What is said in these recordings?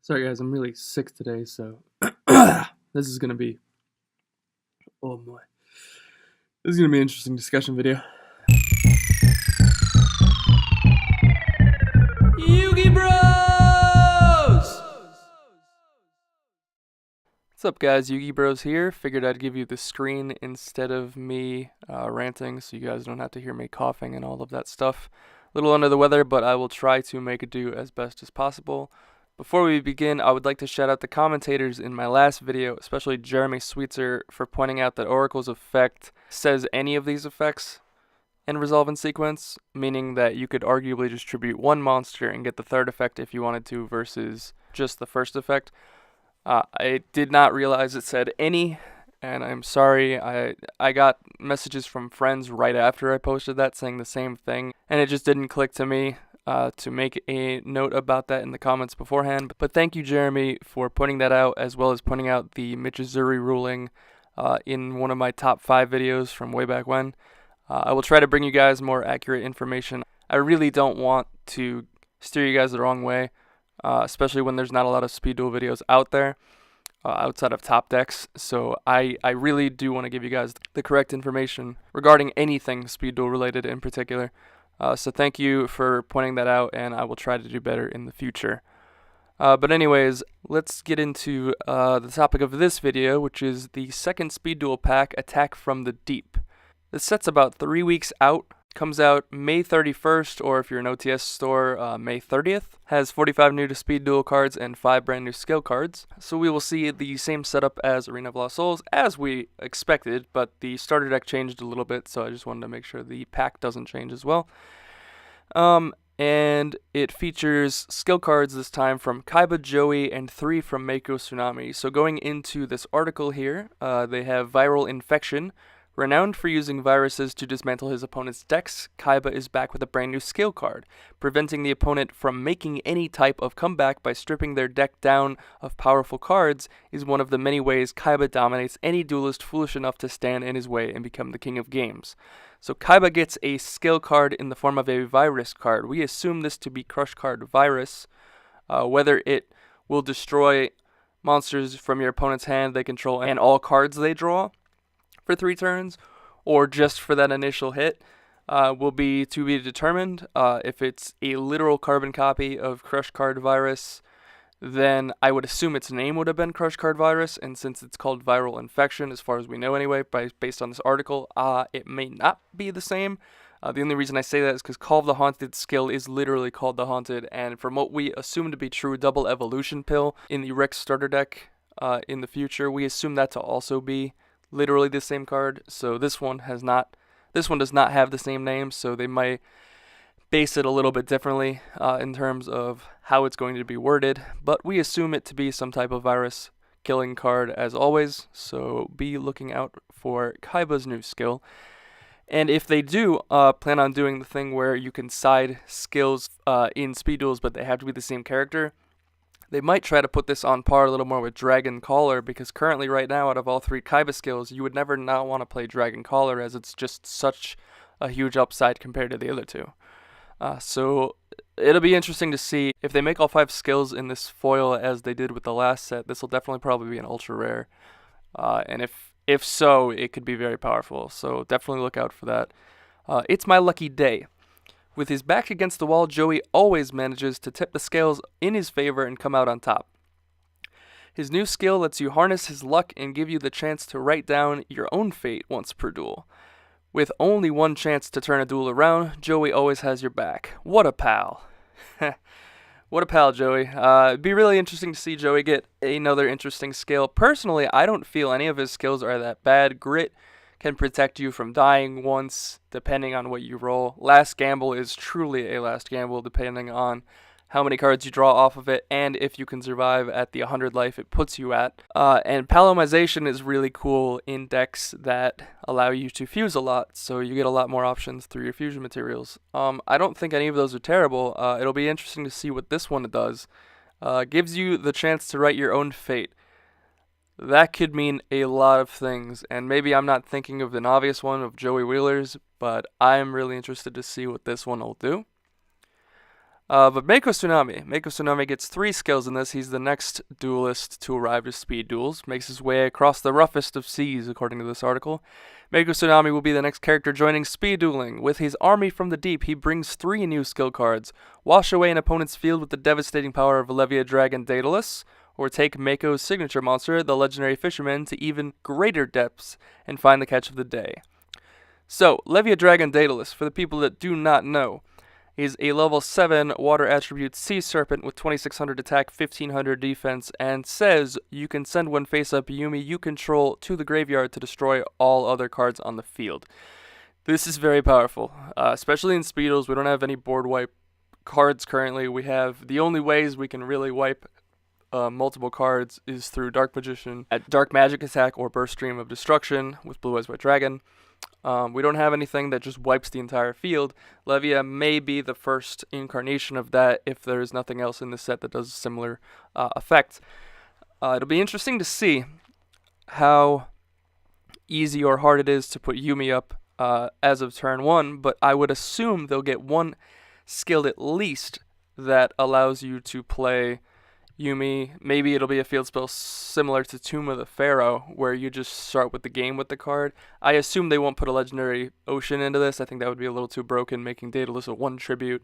Sorry guys, I'm really sick today, so this is gonna be, oh boy, this is gonna be an interesting discussion video. Yugi Bros! What's up guys, Yugi Bros here. Figured I'd give you the screen instead of me ranting so you guys don't have to hear me coughing and all of that stuff. A little under the weather, but I will try to make it do as best as possible. Before we begin, I would like to shout out the commentators in my last video, especially Jeremy Sweetser, for pointing out that Oracle's effect says any of these effects and resolve in sequence, meaning that you could arguably distribute one monster and get the third effect if you wanted to versus just the first effect. I did not realize it said any, and I'm sorry. I got messages from friends right after I posted that saying the same thing, and it just didn't click to me to make a note about that in the comments beforehand. But thank you, Jeremy, for pointing that out, as well as pointing out the Michizuri ruling in one of my top 5 videos from way back when. I will try to bring you guys more accurate information. I really don't want to steer you guys the wrong way, especially when there's not a lot of Speed Duel videos out there outside of top decks. So I really do want to give you guys the correct information regarding anything Speed Duel related in particular. So thank you for pointing that out, and I will try to do better in the future. But anyways, let's get into the topic of this video, which is the second Speed Duel pack, Attack from the Deep. This set's about 3 weeks out, comes out May 31st, or if you're an OTS store, May 30th. Has 45 new to Speed Duel cards and 5 brand new skill cards. So we will see the same setup as Arena of Lost Souls, as we expected, but the starter deck changed a little bit, so I just wanted to make sure the pack doesn't change as well. And it features skill cards this time from Kaiba, Joey, and 3 from Mako Tsunami. So going into this article here, they have Viral Infection. Renowned for using viruses to dismantle his opponent's decks, Kaiba is back with a brand new skill card, preventing the opponent from making any type of comeback by stripping their deck down of powerful cards is one of the many ways Kaiba dominates any duelist foolish enough to stand in his way and become the king of games. So Kaiba gets a skill card in the form of a virus card. We assume this to be Crush Card Virus, whether it will destroy monsters from your opponent's hand they control and all cards they draw for 3 turns, or just for that initial hit, will be to be determined. If it's a literal carbon copy of Crush Card Virus, then I would assume its name would have been Crush Card Virus, and since it's called Viral Infection, as far as we know anyway, based on this article, it may not be the same. The only reason I say that is because Call of the Haunted skill is literally called the Haunted, and from what we assume to be true, Double Evolution Pill in the Rex starter deck in the future, we assume that to also be literally the same card. So this one does not have the same name, so they might base it a little bit differently in terms of how it's going to be worded, but we assume it to be some type of virus killing card as always, so be looking out for Kaiba's new skill. And if they do plan on doing the thing where you can side skills in Speed Duels, but they have to be the same character, they might try to put this on par a little more with Dragon Caller, because currently right now out of all 3 Kaiba skills, you would never not want to play Dragon Caller, as it's just such a huge upside compared to the other 2. So it'll be interesting to see if they make all 5 skills in this foil as they did with the last set. This will definitely probably be an ultra rare, and if so, it could be very powerful, so definitely look out for that. It's My Lucky Day. With his back against the wall, Joey always manages to tip the scales in his favor and come out on top. His new skill lets you harness his luck and give you the chance to write down your own fate once per duel. With only one chance to turn a duel around, Joey always has your back. What a pal. What a pal, Joey. It'd be really interesting to see Joey get another interesting skill. Personally, I don't feel any of his skills are that bad. Grit can protect you from dying once, depending on what you roll. Last Gamble is truly a last gamble, depending on how many cards you draw off of it, and if you can survive at the 100 life it puts you at. And Palomization is really cool in decks that allow you to fuse a lot, so you get a lot more options through your fusion materials. I don't think any of those are terrible. It'll be interesting to see what this one does. Gives you the chance to write your own fate. That could mean a lot of things, and maybe I'm not thinking of an obvious one of Joey Wheeler's, but I'm really interested to see what this one will do. But Mako Tsunami gets 3 skills in this. He's the next duelist to arrive to Speed Duels. Makes his way across the roughest of seas, according to this article. Mako Tsunami will be the next character joining Speed Dueling. With his army from the deep, he brings 3 new skill cards. Wash away an opponent's field with the devastating power of Levia dragon-daedalus, or take Mako's signature monster, the legendary fisherman, to even greater depths and find the catch of the day. So, Levia dragon-daedalus, for the people that do not know, is a level 7 water attribute sea serpent with 2600 attack, 1500 defense, and says you can send one face-up Yumi you control to the graveyard to destroy all other cards on the field. This is very powerful, especially in Speedos. We don't have any board wipe cards currently. We have the only ways we can really wipe multiple cards is through Dark Magician at Dark Magic attack or Burst Stream of Destruction with Blue Eyes White Dragon. We don't have anything that just wipes the entire field. Levia may be the first incarnation of that if there is nothing else in the set that does a similar effect. It'll be interesting to see how easy or hard it is to put Yumi up as of turn 1, but I would assume they'll get one skill at least that allows you to play Yumi. Maybe it'll be a field spell similar to Tomb of the Pharaoh, where you just start with the game with the card. I assume they won't put a legendary ocean into this. I think that would be a little too broken, making Daedalus a 1 tribute,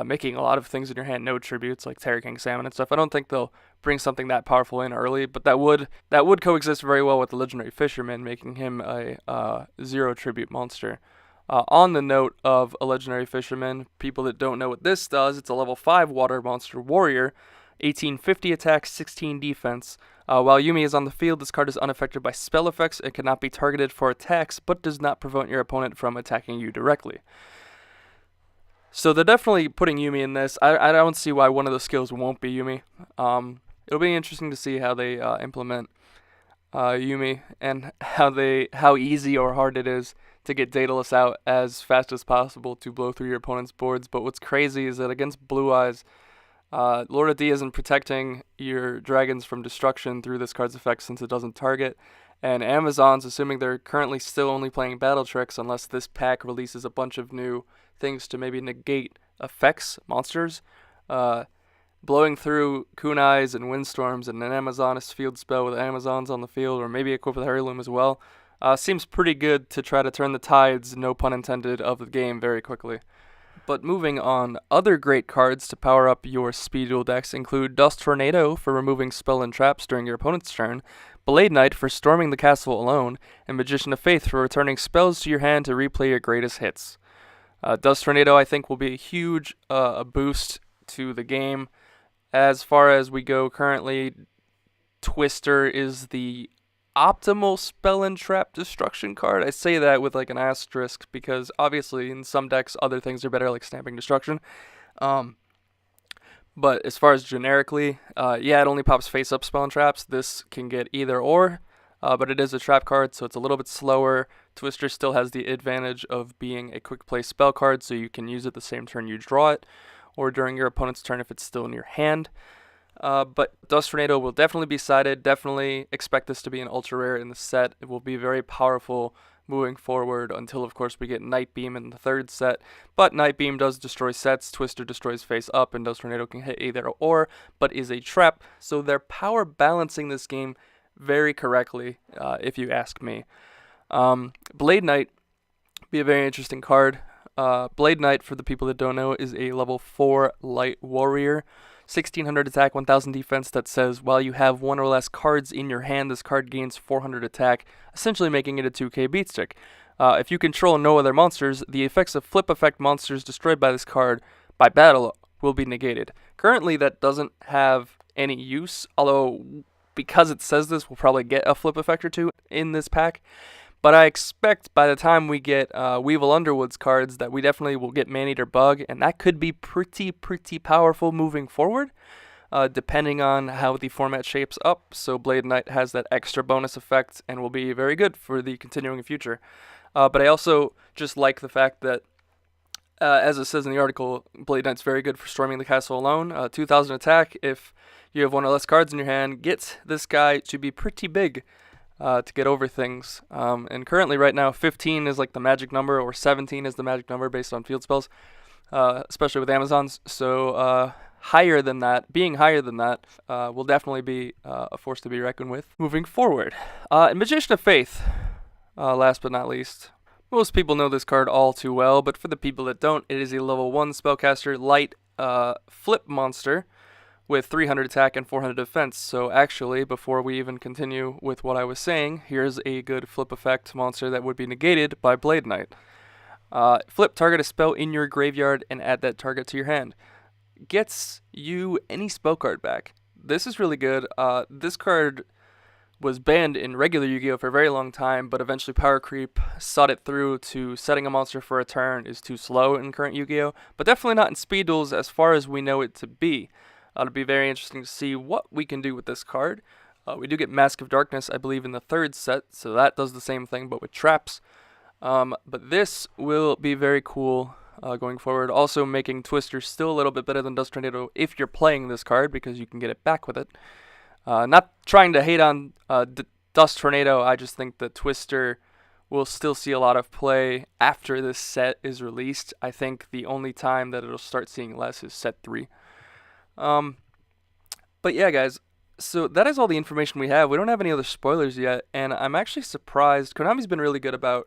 making a lot of things in your hand no tributes, like Terra King Salmon and stuff. I don't think they'll bring something that powerful in early, but that would coexist very well with the legendary fisherman, making him a 0 tribute monster. On the note of a legendary fisherman, people that don't know what this does, it's a level 5 water monster warrior, 1850 attack, 16 defense. While Yumi is on the field, this card is unaffected by spell effects and cannot be targeted for attacks, but does not prevent your opponent from attacking you directly. So they're definitely putting Yumi in this. I don't see why one of the skills won't be Yumi. It'll be interesting to see how they implement Yumi and how easy or hard it is to get Daedalus out as fast as possible to blow through your opponent's boards. But what's crazy is that against Blue Eyes, Lord of D isn't protecting your dragons from destruction through this card's effect since it doesn't target, and Amazons, assuming they're currently still only playing battle tricks unless this pack releases a bunch of new things to maybe negate effects, monsters, blowing through kunais and windstorms and an Amazoness field spell with Amazons on the field, or maybe equipped with Heirloom as well, seems pretty good to try to turn the tides, no pun intended, of the game very quickly. But moving on, other great cards to power up your Speed Duel decks include Dust Tornado for removing spell and traps during your opponent's turn, Blade Knight for storming the castle alone, and Magician of Faith for returning spells to your hand to replay your greatest hits. Dust Tornado, I think, will be a huge a boost to the game. As far as we go currently, Twister is the optimal spell and trap destruction card. I say that with like an asterisk because obviously in some decks other things are better, like Stamping Destruction. But as far as generically, yeah, it only pops face-up spell and traps. This can get either or, but it is a trap card, so it's a little bit slower. Twister still has the advantage of being a quick play spell card, so you can use it the same turn you draw it, or during your opponent's turn if it's still in your hand. But Dust Tornado will definitely be sided. Definitely expect this to be an ultra rare in the set. It will be very powerful moving forward until, of course, we get Night Beam in the third set. But Night Beam does destroy sets. Twister destroys face up, and Dust Tornado can hit either or, but is a trap. So they're power balancing this game very correctly, if you ask me. Blade Knight be a very interesting card. Blade Knight, for the people that don't know, is a level 4 light warrior. 1600 attack, 1000 defense that says while you have 1 or less cards in your hand, this card gains 400 attack, essentially making it a 2k beatstick. If you control no other monsters, the effects of flip effect monsters destroyed by this card by battle will be negated. Currently, that doesn't have any use, although because it says this, we'll probably get a flip effect or two in this pack. But I expect by the time we get Weevil Underwood's cards that we definitely will get Maneater Bug, and that could be pretty powerful moving forward, depending on how the format shapes up. So Blade Knight has that extra bonus effect and will be very good for the continuing future. But I also just like the fact that, as it says in the article, Blade Knight's very good for storming the castle alone. 2000 attack, if you have 1 or less cards in your hand, gets this guy to be pretty big. To get over things. And currently right now 15 is like the magic number, or 17 is the magic number based on field spells. especially with Amazon's. So higher than that, being higher than that, will definitely be a force to be reckoned with moving forward. Magician of Faith, last but not least. Most people know this card all too well, but for the people that don't, it is a level 1 spellcaster light flip monster with 300 attack and 400 defense. So actually, before we even continue with what I was saying, here's a good flip effect monster that would be negated by Blade Knight. Flip, target a spell in your graveyard and add that target to your hand. Gets you any spell card back. This is really good. This card was banned in regular Yu-Gi-Oh! For a very long time, but eventually Power Creep sought it through to setting a monster for a turn is too slow in current Yu-Gi-Oh! But definitely not in Speed Duels as far as we know it to be. It'll be very interesting to see what we can do with this card. We do get Mask of Darkness, I believe, in the 3rd set, so that does the same thing, but with traps. But this will be very cool going forward. Also making Twister still a little bit better than Dust Tornado if you're playing this card, because you can get it back with it. Not trying to hate on Dust Tornado, I just think that Twister will still see a lot of play after this set is released. I think the only time that it'll start seeing less is set 3. But yeah, guys, so that is all the information we have. We don't have any other spoilers yet, and I'm actually surprised. Konami's been really good about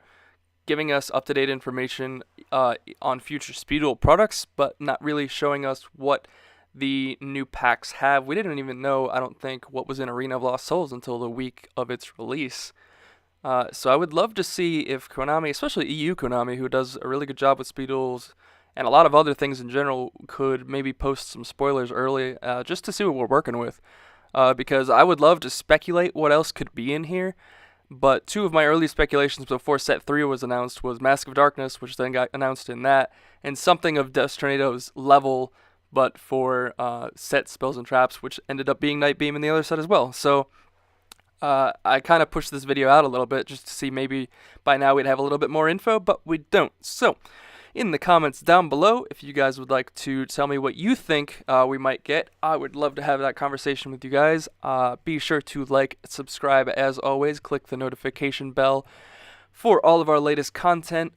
giving us up-to-date information on future Speed Duel products, but not really showing us what the new packs have. We didn't even know, I don't think, what was in Arena of Lost Souls until the week of its release. So I would love to see if Konami, especially EU Konami, who does a really good job with Speed Duels and a lot of other things in general, could maybe post some spoilers early, just to see what we're working with. Because I would love to speculate what else could be in here, but 2 of my early speculations before Set 3 was announced was Mask of Darkness, which then got announced in that, and something of Dust Tornado's level, but for set spells and traps, which ended up being Night Beam in the other set as well. So I kind of pushed this video out a little bit just to see maybe by now we'd have a little bit more info, but we don't. So in the comments down below, if you guys would like to tell me what you think we might get, I would love to have that conversation with you guys. Be sure to like, subscribe as always, click the notification bell for all of our latest content.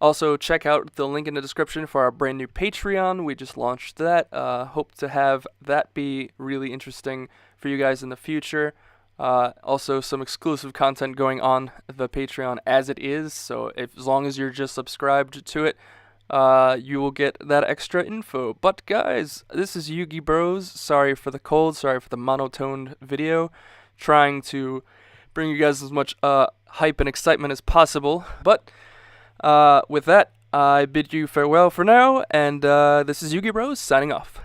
Also, check out the link in the description for our brand new Patreon. We just launched that. Hope to have that be really interesting for you guys in the future. Also, some exclusive content going on the Patreon as it is. So, as long as you're just subscribed to it, you will get that extra info. But guys, this is Yu-Gi Bros. Sorry for the cold. Sorry for the monotoned video. Trying to bring you guys as much hype and excitement as possible. But with that, I bid you farewell for now, and this is Yu-Gi Bros signing off.